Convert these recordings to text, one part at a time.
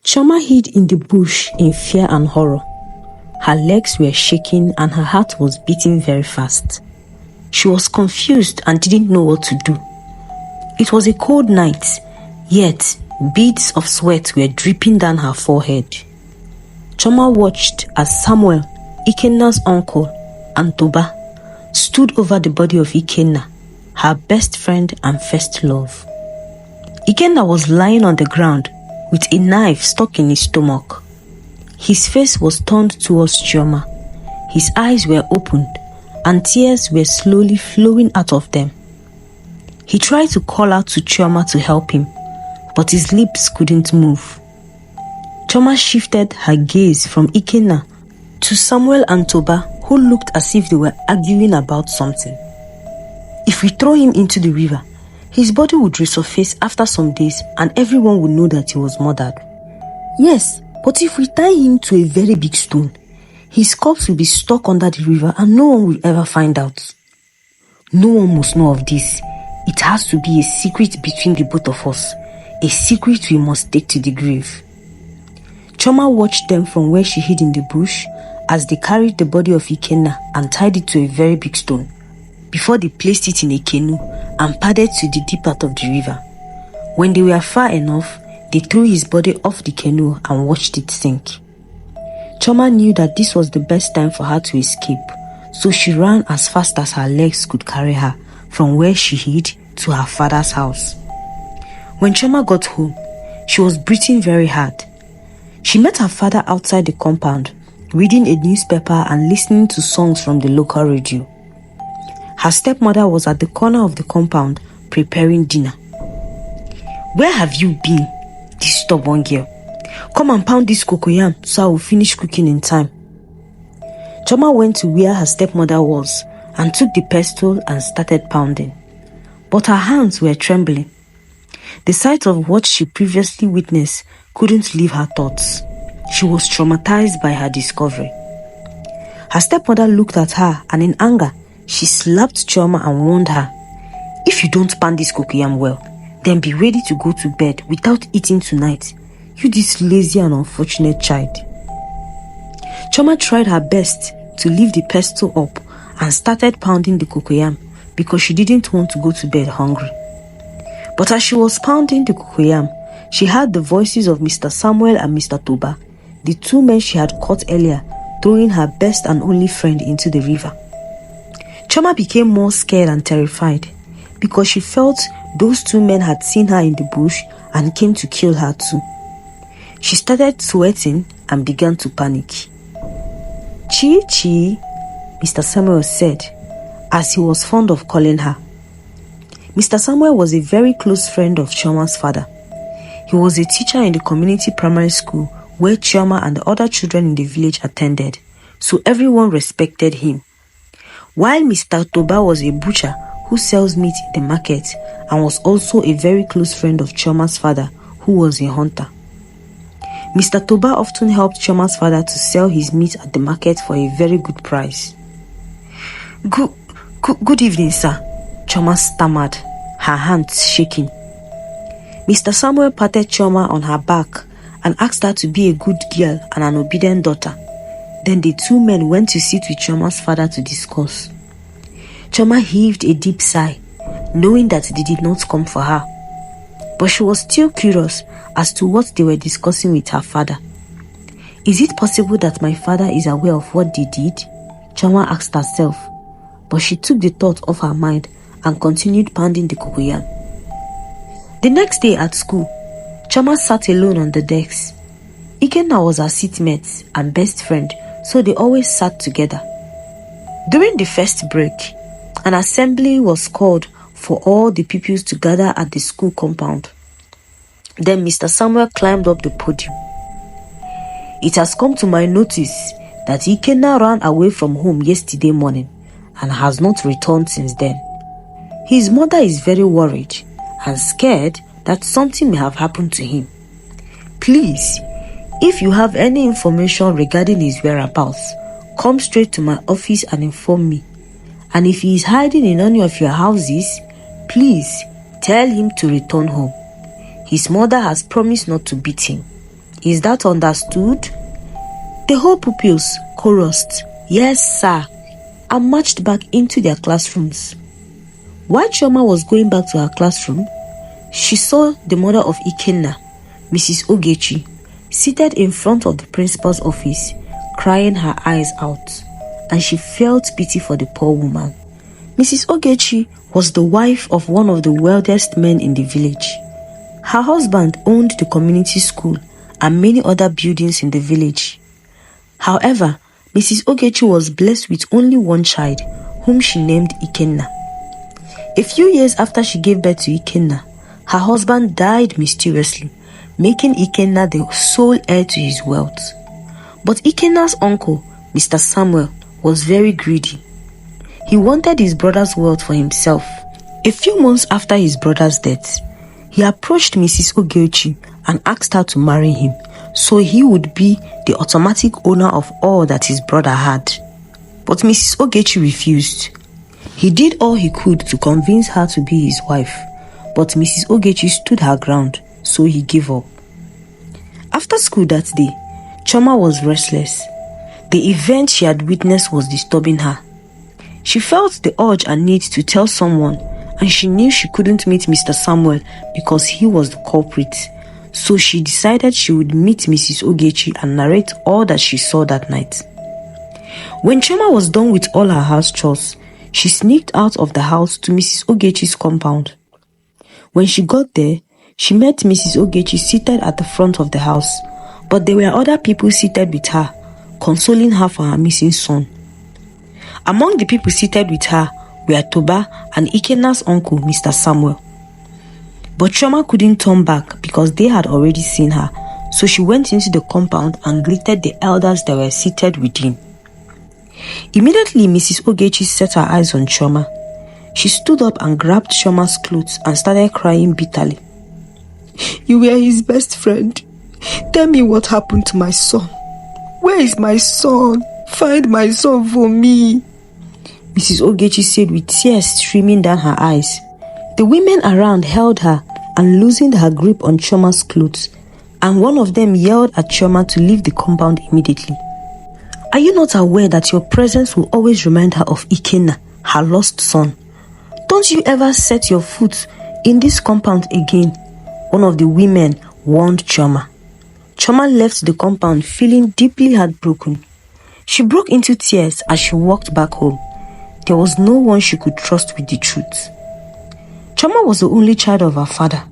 Chioma hid in the bush in fear and horror. Her legs were shaking and her heart was beating very fast. She was confused and didn't know what to do. It was a cold night, yet beads of sweat were dripping down her forehead. Chioma watched as Samuel, Ikenna's uncle, and Toba stood over the body of Ikenna, her best friend and first love. Ikenna was lying on the ground with a knife stuck in his stomach. His face was turned towards Chioma. His eyes were opened and tears were slowly flowing out of them. He tried to call out to Chioma to help him, but his lips couldn't move. Chioma shifted her gaze from Ikenna to Samuel and Toba, who looked as if they were arguing about something. If we throw him into the river, his body would resurface after some days and everyone would know that he was murdered. Yes, but if we tie him to a very big stone, his corpse will be stuck under the river and no one will ever find out. No one must know of this. It has to be a secret between the both of us, a secret we must take to the grave. Chioma watched them from where she hid in the bush as they carried the body of Ikenna and tied it to a very big stone, before they placed it in a canoe and paddled to the deep part of the river. When they were far enough, they threw his body off the canoe and watched it sink. Chioma knew that this was the best time for her to escape, so she ran as fast as her legs could carry her from where she hid to her father's house. When Chioma got home, she was breathing very hard. She met her father outside the compound, reading a newspaper and listening to songs from the local radio. Her stepmother was at the corner of the compound preparing dinner. "Where have you been, this stubborn girl? Come and pound this cocoyam so I will finish cooking in time." Chioma went to where her stepmother was and took the pestle and started pounding. But her hands were trembling. The sight of what she previously witnessed couldn't leave her thoughts. She was traumatized by her discovery. Her stepmother looked at her and in anger, she slapped Chioma and warned her, "If you don't pound this cocoyam well, then be ready to go to bed without eating tonight. You this lazy and unfortunate child." Chioma tried her best to lift the pestle up and started pounding the cocoyam because she didn't want to go to bed hungry. But as she was pounding the cocoyam, she heard the voices of Mr. Samuel and Mr. Toba, the two men she had caught earlier, throwing her best and only friend into the river. Chioma became more scared and terrified because she felt those two men had seen her in the bush and came to kill her too. She started sweating and began to panic. "Chi Chi," Mr. Samuel said, as he was fond of calling her. Mr. Samuel was a very close friend of Chioma's father. He was a teacher in the community primary school where Chioma and the other children in the village attended, so everyone respected him. While Mr. Toba was a butcher who sells meat in the market and was also a very close friend of Chioma's father, who was a hunter. Mr. Toba often helped Chioma's father to sell his meat at the market for a very good price. Good evening, sir," Chioma stammered, her hands shaking. Mr. Samuel patted Chioma on her back and asked her to be a good girl and an obedient daughter. Then the two men went to sit with Chioma's father to discuss. Chioma heaved a deep sigh, knowing that they did not come for her. But she was still curious as to what they were discussing with her father. "Is it possible that my father is aware of what they did?" Chioma asked herself, but she took the thought off her mind and continued pounding the cocoyam. The next day at school, Chioma sat alone on the desk. Ikenna was her seatmate and best friend, so they always sat together. During the first break, an assembly was called for all the pupils to gather at the school compound. Then Mr. Samuel climbed up the podium. "It has come to my notice that Ikenna ran away from home yesterday morning and has not returned since then. His mother is very worried and scared that something may have happened to him. Please, if you have any information regarding his whereabouts, come straight to my office and inform me. And if he is hiding in any of your houses, please tell him to return home. His mother has promised not to beat him. Is that understood?" The whole pupils chorused, "Yes, sir," and marched back into their classrooms. While Chioma was going back to her classroom, she saw the mother of Ikenna, Mrs. Ogechi, seated in front of the principal's office, crying her eyes out, and she felt pity for the poor woman. Mrs. Ogechi was the wife of one of the wealthiest men in the village. Her husband owned the community school and many other buildings in the village. However, Mrs. Ogechi was blessed with only one child, whom she named Ikenna. A few years after she gave birth to Ikenna, her husband died mysteriously, making Ikenna the sole heir to his wealth. But Ikenna's uncle, Mr. Samuel, was very greedy. He wanted his brother's wealth for himself. A few months after his brother's death, he approached Mrs. Ogechi and asked her to marry him, so he would be the automatic owner of all that his brother had. But Mrs. Ogechi refused. He did all he could to convince her to be his wife, but Mrs. Ogechi stood her ground, so he gave up. After school that day, Chioma was restless. The event she had witnessed was disturbing her. She felt the urge and need to tell someone, and she knew she couldn't meet Mr. Samuel because he was the culprit. So she decided she would meet Mrs. Ogechi and narrate all that she saw that night. When Chioma was done with all her house chores, she sneaked out of the house to Mrs. Ogechi's compound. When she got there, she met Mrs. Ogechi seated at the front of the house, but there were other people seated with her, consoling her for her missing son. Among the people seated with her were Toba and Ikenna's uncle, Mr. Samuel. But Chioma couldn't turn back because they had already seen her, so she went into the compound and greeted the elders that were seated within. Immediately, Mrs. Ogechi set her eyes on Chioma. She stood up and grabbed Chioma's clothes and started crying bitterly. "You were his best friend. Tell me what happened to my son. Where is my son? Find my son for me." Mrs. Ogechi said with tears streaming down her eyes. The women around held her and loosened her grip on Chioma's clothes, and one of them yelled at Chioma to leave the compound immediately. "Are you not aware that your presence will always remind her of Ikenna, her lost son? Don't you ever set your foot in this compound again," one of the women warned Chioma. Chioma left the compound feeling deeply heartbroken. She broke into tears as she walked back home. There was no one she could trust with the truth. Chioma was the only child of her father.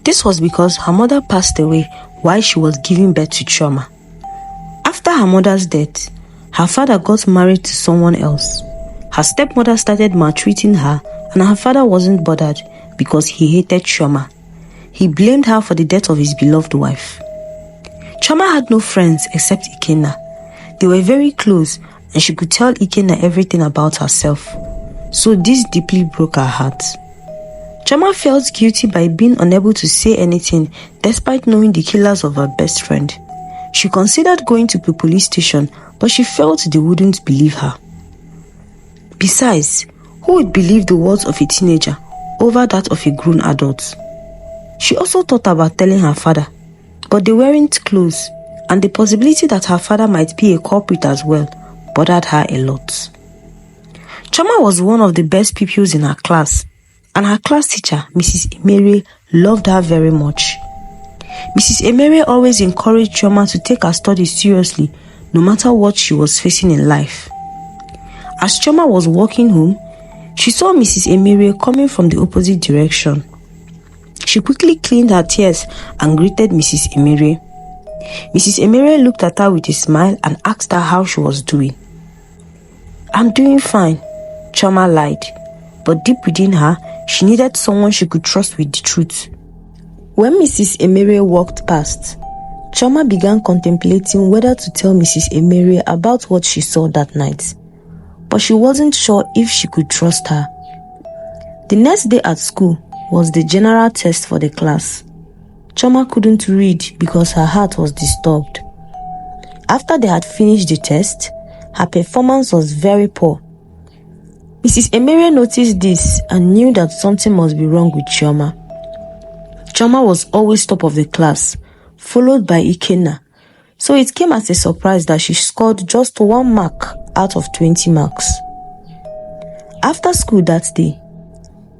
This was because her mother passed away while she was giving birth to Chioma. After her mother's death, her father got married to someone else. Her stepmother started maltreating her, and her father wasn't bothered because he hated Chioma. He blamed her for the death of his beloved wife. Chioma had no friends except Ikenna. They were very close, and she could tell Ikenna everything about herself. So this deeply broke her heart. Chioma felt guilty by being unable to say anything despite knowing the killers of her best friend. She considered going to the police station, but she felt they wouldn't believe her. Besides, who would believe the words of a teenager over that of a grown adult? She also thought about telling her father, but they weren't close, and the possibility that her father might be a culprit as well bothered her a lot. Chioma was one of the best pupils in her class, and her class teacher, Mrs. Emere, loved her very much. Mrs. Emere always encouraged Chioma to take her studies seriously, no matter what she was facing in life. As Chioma was walking home, she saw Mrs. Emere coming from the opposite direction. She quickly cleaned her tears and greeted Mrs. Emere. Mrs. Emere looked at her with a smile and asked her how she was doing. "I'm doing fine," Chioma lied, but deep within her, she needed someone she could trust with the truth. When Mrs. Emere walked past, Chioma began contemplating whether to tell Mrs. Emere about what she saw that night, but she wasn't sure if she could trust her. The next day at school was the general test for the class. Chioma couldn't read because her heart was disturbed. After they had finished the test, her performance was very poor. Mrs. Emere noticed this and knew that something must be wrong with Chioma. Chioma was always top of the class, followed by Ikenna. So it came as a surprise that she scored just 1 mark out of 20 marks. After school that day,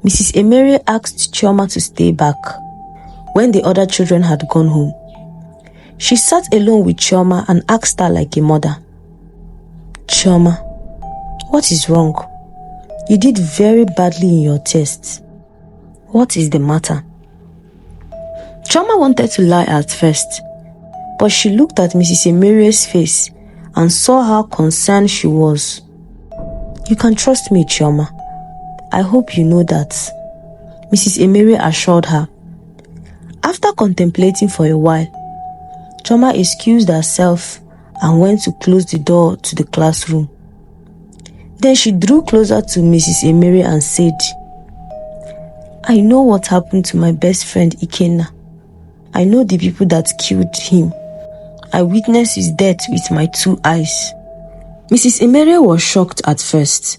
Mrs. Emerie asked Chioma to stay back when the other children had gone home. She sat alone with Chioma and asked her like a mother, "Chioma, what is wrong? You did very badly in your test. What is the matter?" Chioma wanted to lie at first, but she looked at Mrs. Emerie's face and saw how concerned she was. "You can trust me, Chioma. I hope you know that," Mrs. Emerie assured her. After contemplating for a while, Chioma excused herself and went to close the door to the classroom. Then she drew closer to Mrs. Emerie and said, "I know what happened to my best friend Ikenna. I know the people that killed him. I witnessed his death with my 2 eyes." Mrs. Emerie was shocked at first.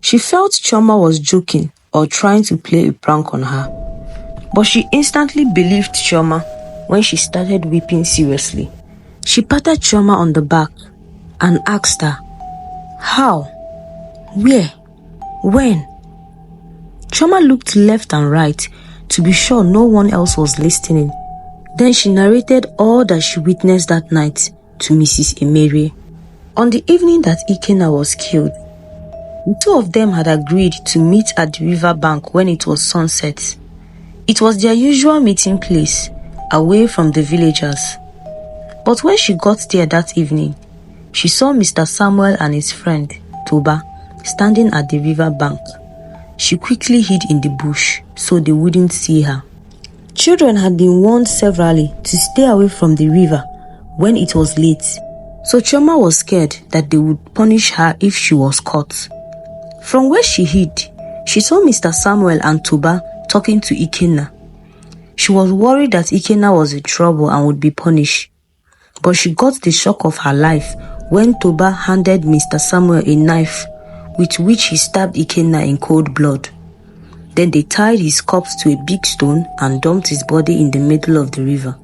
She felt Chioma was joking or trying to play a prank on her. But she instantly believed Chioma when she started weeping seriously. She patted Chioma on the back and asked her, "How? Where? When?" Chioma looked left and right to be sure no one else was listening. Then she narrated all that she witnessed that night to Mrs. Emerie. On the evening that Ikenna was killed, the 2 of them had agreed to meet at the river bank when it was sunset. It was their usual meeting place, away from the villagers. But when she got there that evening, she saw Mr. Samuel and his friend, Toba, standing at the river bank. She quickly hid in the bush so they wouldn't see her. Children had been warned severally to stay away from the river when it was late, so Chioma was scared that they would punish her if she was caught. From where she hid, she saw Mr. Samuel and Toba talking to Ikenna. She was worried that Ikenna was in trouble and would be punished, but she got the shock of her life when Toba handed Mr. Samuel a knife with which he stabbed Ikenna in cold blood. Then they tied his corpse to a big stone and dumped his body in the middle of the river.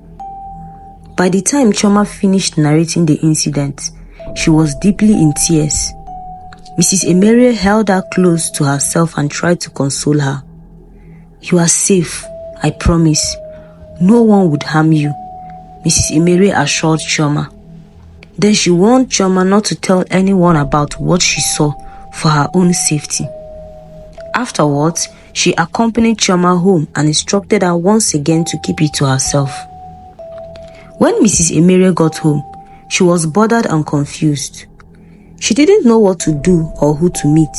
By the time Chioma finished narrating the incident, she was deeply in tears. Mrs. Emerie held her close to herself and tried to console her. "You are safe, I promise. No one would harm you," Mrs. Emerie assured Chioma. Then she warned Chioma not to tell anyone about what she saw for her own safety. Afterwards, she accompanied Chioma home and instructed her once again to keep it to herself. When Mrs. Emerie got home, she was bothered and confused. She didn't know what to do or who to meet,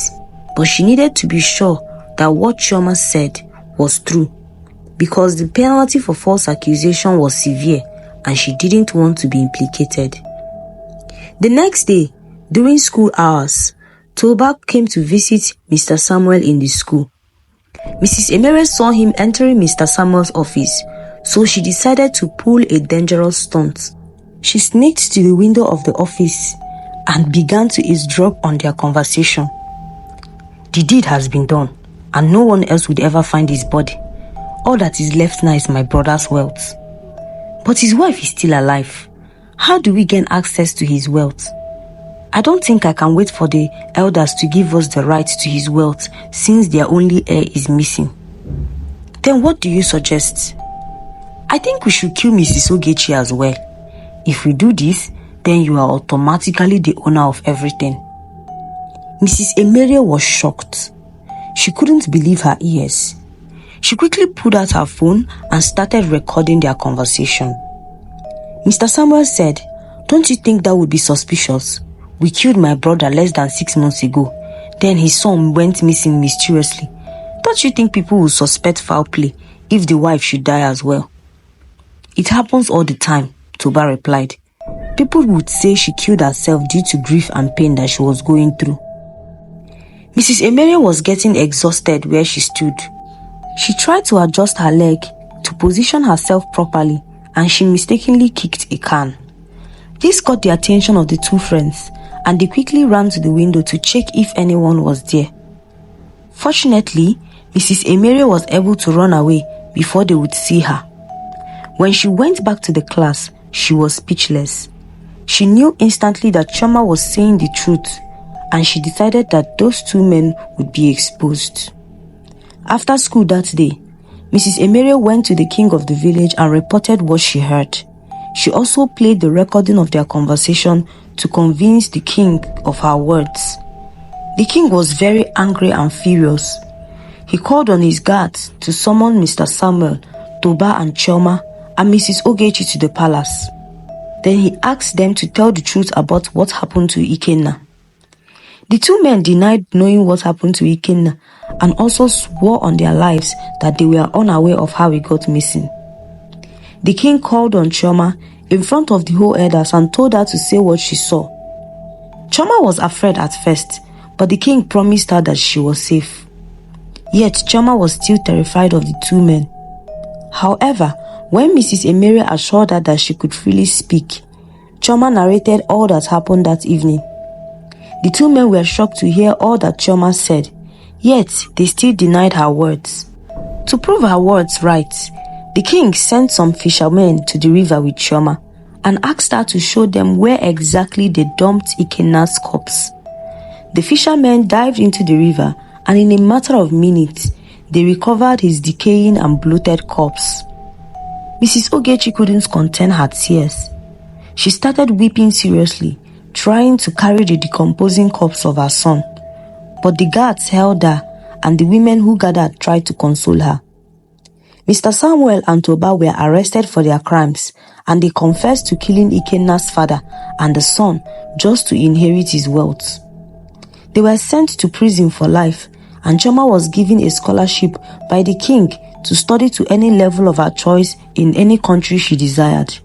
but she needed to be sure that what Chioma said was true, because the penalty for false accusation was severe and she didn't want to be implicated. The next day, during school hours, Toba came to visit Mr. Samuel in the school. Mrs. Emerie saw him entering Mr. Samuel's office, so she decided to pull a dangerous stunt. She sneaked to the window of the office and began to eavesdrop on their conversation. "The deed has been done, and no one else would ever find his body. All that is left now is my brother's wealth. But his wife is still alive. How do we gain access to his wealth? I don't think I can wait for the elders to give us the right to his wealth since their only heir is missing. Then what do you suggest?" "I think we should kill Mrs. Ogechi as well. If we do this, then you are automatically the owner of everything." Mrs. Emerie was shocked. She couldn't believe her ears. She quickly pulled out her phone and started recording their conversation. Mr. Samuel said, "Don't you think that would be suspicious? We killed my brother less than 6 months ago. Then his son went missing mysteriously. Don't you think people will suspect foul play if the wife should die as well?" "It happens all the time," Toba replied. "People would say she killed herself due to grief and pain that she was going through." Mrs. Emerie was getting exhausted where she stood. She tried to adjust her leg to position herself properly, and she mistakenly kicked a can. This caught the attention of the 2 friends, and they quickly ran to the window to check if anyone was there. Fortunately, Mrs. Emerie was able to run away before they would see her. When she went back to the class, she was speechless. She knew instantly that Chioma was saying the truth, and she decided that those two men would be exposed. After school that day, Mrs. Emerie went to the king of the village and reported what she heard. She also played the recording of their conversation to convince the king of her words. The king was very angry and furious. He called on his guards to summon Mr. Samuel, Toba and Chioma and Mrs. Ogechi to the palace. Then he asked them to tell the truth about what happened to Ikenna. The two men denied knowing what happened to Ikenna and also swore on their lives that they were unaware of how he got missing. The king called on Chioma in front of the whole elders and told her to say what she saw. Chioma was afraid at first, but the king promised her that she was safe. Yet Chioma was still terrified of the two men. However, when Mrs. Emerie assured her that she could freely speak, Chioma narrated all that happened that evening. The two men were shocked to hear all that Chioma said, yet they still denied her words. To prove her words right, the king sent some fishermen to the river with Chioma and asked her to show them where exactly they dumped Ikenna's corpse. The fishermen dived into the river, and in a matter of minutes, they recovered his decaying and bloated corpse. Mrs. Ogechi couldn't contain her tears. She started weeping seriously, trying to carry the decomposing corpse of her son. But the guards held her, and the women who gathered tried to console her. Mr. Samuel and Toba were arrested for their crimes, and they confessed to killing Ikenna's father and the son just to inherit his wealth. They were sent to prison for life, and Chioma was given a scholarship by the king to study to any level of her choice in any country she desired.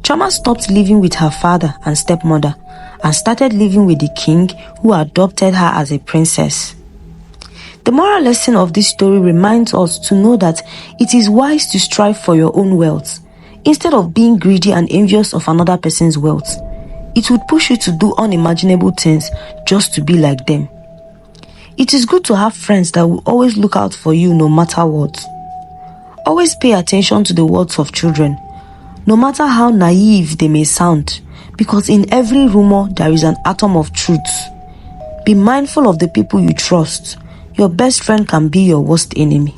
Chioma stopped living with her father and stepmother and started living with the king, who adopted her as a princess. The moral lesson of this story reminds us to know that it is wise to strive for your own wealth instead of being greedy and envious of another person's wealth. It would push you to do unimaginable things just to be like them. It is good to have friends that will always look out for you no matter what. Always pay attention to the words of children, no matter how naive they may sound, because in every rumor there is an atom of truth. Be mindful of the people you trust. Your best friend can be your worst enemy.